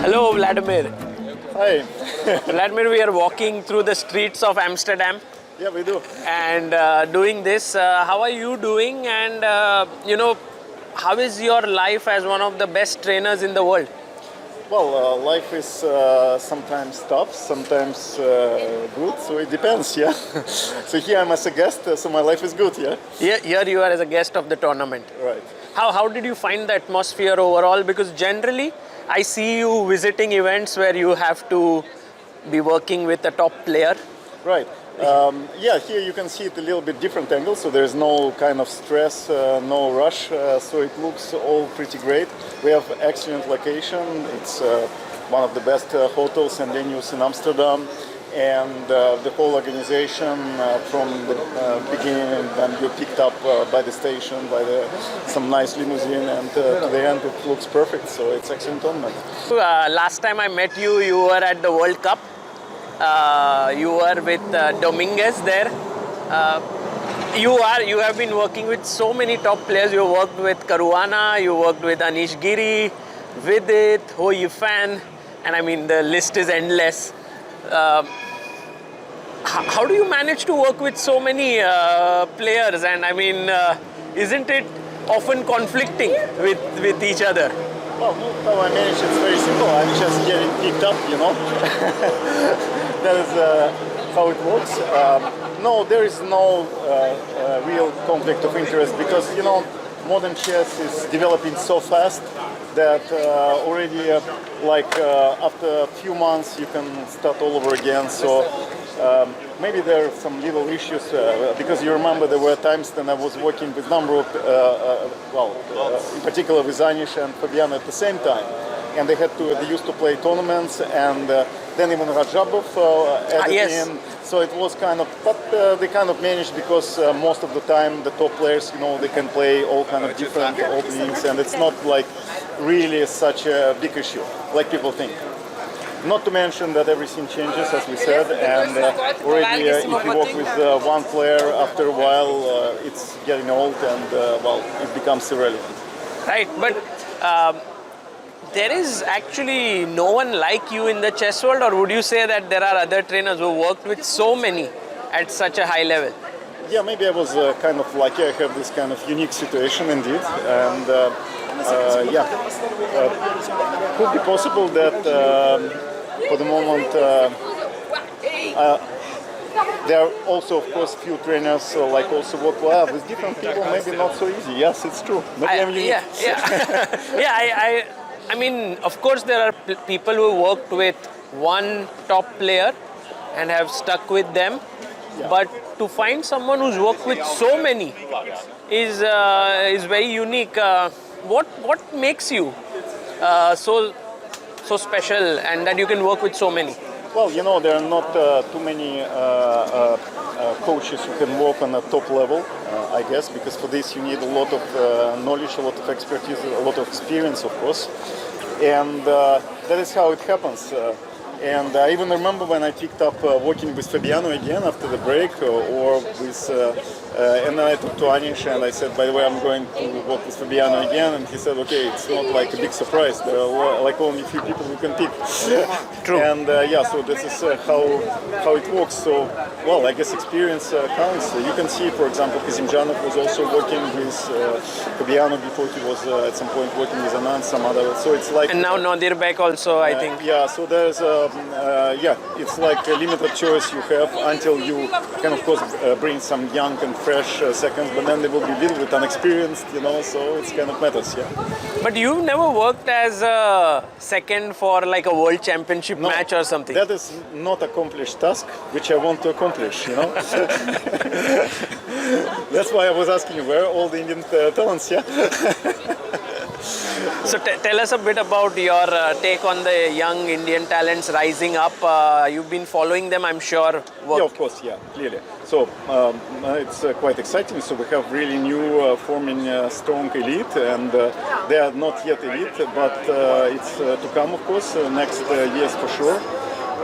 Hello, Vladimir. Hi. Vladimir, we are walking through the streets of Amsterdam Yeah, we do. and doing this. How are you doing? And, how is your life as one of the best trainers in the world? Well, life is sometimes tough, sometimes good, so it depends, yeah. So here I'm as a guest, so my life is good, yeah. Here you are as a guest of the tournament. Right. How did you find the atmosphere overall? Because generally, I see you visiting events where you have to be working with a top player. Right. Yeah, here you can see it a little bit different angle, so there's no kind of stress, no rush, so it looks all pretty great. We have excellent location. It's one of the best hotels and venues in Amsterdam, and the whole organization from the beginning when you picked up by the station, by some nice limousine, and to the end it looks perfect, so it's excellent tournament. Last time I met you, you were at the World Cup. You were with Dominguez there. You have been working with so many top players. You worked with Caruana, you worked with Anish Giri, Vidit, Hou Yifan, and I mean the list is endless. How do you manage to work with so many players? And I mean, isn't it often conflicting with each other? Well, how I manage it's very simple. I'm just getting picked up, you know. That is how it works. No, there is no real conflict of interest because, you know, modern chess is developing so fast that already after a few months you can start all over again. So maybe there are some little issues because you remember there were times when I was working with number of, in particular with Anish and Fabiano at the same time, and they used to play tournaments, and then even Radjabov added in. So it was kind of, but they kind of managed because most of the time the top players, you know, they can play all kind of different openings, and it's not like really such a big issue like people think. Not to mention that everything changes, as we said, and already if you work with one player, after a while it's getting old and, it becomes irrelevant. Right, but there is actually no one like you in the chess world, or would you say that there are other trainers who worked with so many at such a high level? Yeah, maybe I was kind of lucky. I have this kind of unique situation indeed, and could be possible that for the moment there are also, of course, few trainers like also what we have with different people. Maybe not so easy. Yes, it's true. Maybe I'm unique. I mean, of course, there are people who worked with one top player and have stuck with them. Yeah. But to find someone who's worked with so many is very unique. What makes you so special, and that you can work with so many? Well, you know, there are not too many coaches who can work on a top level, I guess, because for this you need a lot of knowledge, a lot of expertise, a lot of experience, of course. And that is how it happens. And I even remember when I picked up working with Fabiano again after the break, or with, and then I talked to Anish and I said, by the way, I'm going to work with Fabiano again, and he said, okay, it's not like a big surprise. There are like only a few people who can pick. True. And so this is how it works. So, well, I guess experience counts. You can see, for example, Kazimjanov was also working with Fabiano before he was at some point working with Anand, some other. So it's like. And now Nodirbek also, I think. Yeah. So there's it's like a limited choice you have until you can, of course, bring some young and fresh seconds, but then they will be a little bit unexperienced, you know, so it's kind of matters, yeah. But you've never worked as a second for like a world championship match or something? That is not accomplished task, which I want to accomplish, you know. That's why I was asking you, where are all the Indian talents, yeah? So tell us a bit about your take on the young Indian talents rising up. You've been following them, I'm sure. Yeah, of course, yeah, clearly. So it's quite exciting. So we have really new forming strong elite, and they are not yet elite, but it's to come, of course, next years for sure.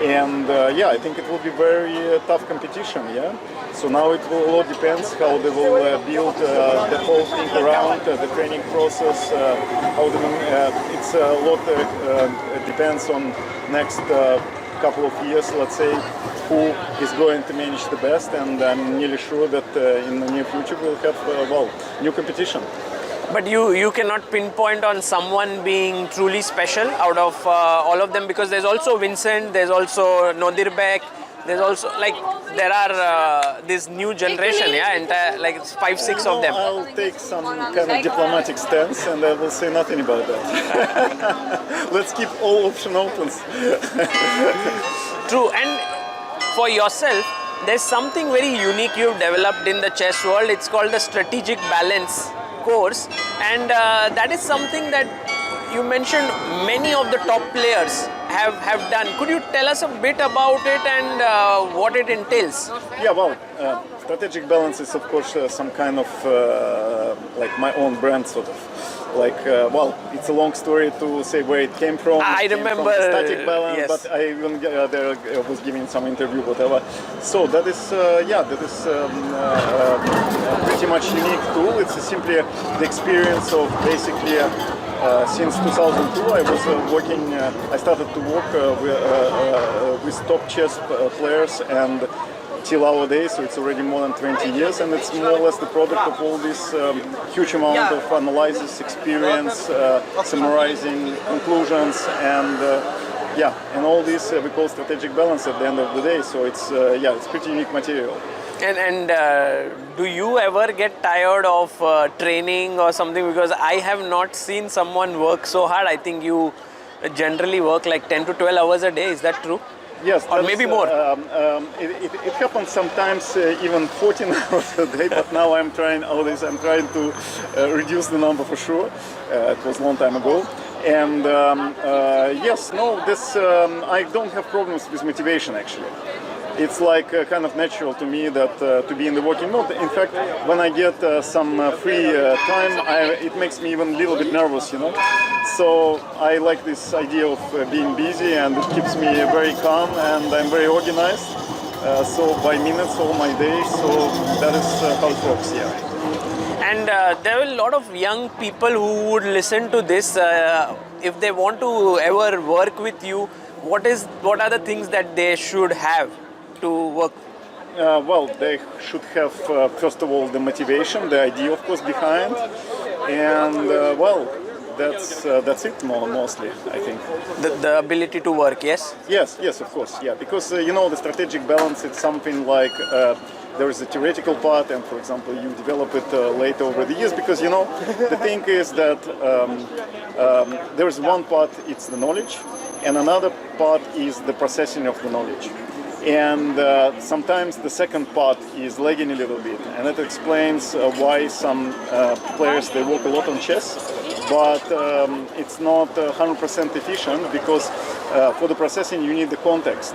And yeah, I think it will be very tough competition. Yeah. So now it will all depends how they will build the whole thing around the training process. How they will, it's a lot depends on next couple of years, let's say, who is going to manage the best, and I'm nearly sure that in the near future we'll have well, new competition. But you cannot pinpoint on someone being truly special out of all of them, because there's also Vincent, there's also Nodirbek, there's also like there are this new generation, yeah, entire like 5-6 of them. I'll take some kind of diplomatic stance and I will say nothing about that. Let's keep all options open. True, and for yourself, there's something very unique you've developed in the chess world. It's called the strategic balance course, and that is something that you mentioned many of the top players have done. Could you tell us a bit about it and what it entails? Yeah, well, strategic balance is of course some kind of like my own brand sort of. Like, well, it's a long story to say where it came from. I remember static balance, yes. but I even there was giving some interview, whatever. So that is, yeah, that is pretty much unique tool. It's simply the experience of basically since 2002 I was working. I started to work with top chess players and till our days, so it's already more than 20 years, and it's more or less the product of all this huge amount of analysis, experience, summarizing conclusions, and yeah, and all this we call strategic balance at the end of the day. So it's yeah, it's pretty unique material. And do you ever get tired of training or something? Because I have not seen someone work so hard. I think you generally work like 10 to 12 hours a day. Is that true? Yes, or maybe more. It happens sometimes even 14 hours a day, but now I'm trying all this. I'm trying to reduce the number for sure. It was a long time ago. And yes, no, this I don't have problems with motivation actually. It's like kind of natural to me that to be in the working mode. In fact, when I get some free time, it makes me even a little bit nervous, you know. So I like this idea of being busy, and it keeps me very calm, and I'm very organized. So by minutes all my days, so that is how it works, yeah. And there are a lot of young people who would listen to this. If they want to ever work with you, what are the things that they should have to work? Well, they should have, first of all, the motivation, the idea, of course, behind, and well, that's it mostly, I think. The ability to work, yes? Yes, of course, yeah, because you know, the strategic balance, it's something like there is a theoretical part, and for example, you develop it later over the years, because you know, the thing is that there is one part, it's the knowledge, and another part is the processing of the knowledge. And sometimes the second part is lagging a little bit, and it explains why some players, they work a lot on chess, but it's not 100% efficient, because for the processing you need the context,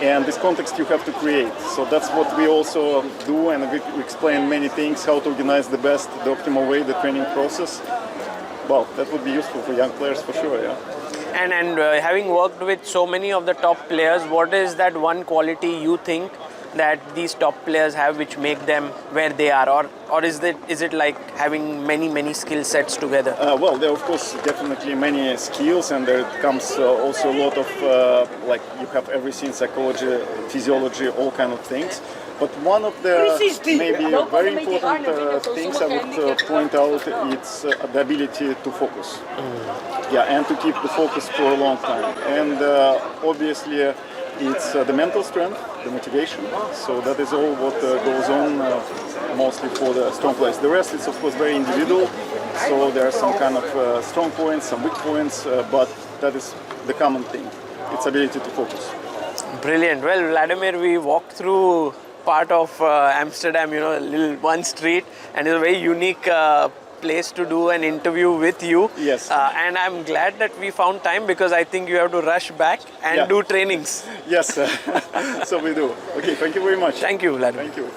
and this context you have to create. So that's what we also do, and we explain many things, how to organize the best, the optimal way, the training process. Well, that would be useful for young players for sure, yeah. And having worked with so many of the top players, what is that one quality you think that these top players have which make them where they are, or is it like having many skill sets together? Well, there are of course definitely many skills, and there comes also a lot of like you have everything, psychology, physiology, all kind of things. But one of the maybe very important things I would point out, it's the ability to focus. Yeah, and to keep the focus for a long time. And obviously it's the mental strength, the motivation. So that is all what goes on mostly for the strong players. The rest is of course very individual. So there are some kind of strong points, some weak points, but that is the common thing. It's ability to focus. Brilliant. Well, Vladimir, we walked through part of Amsterdam, you know, little one street, and it's a very unique place to do an interview with you. Yes. And I'm glad that we found time, because I think you have to rush back and do trainings. Yes, so we do. Okay, thank you very much. Thank you, Vladimir. Thank you.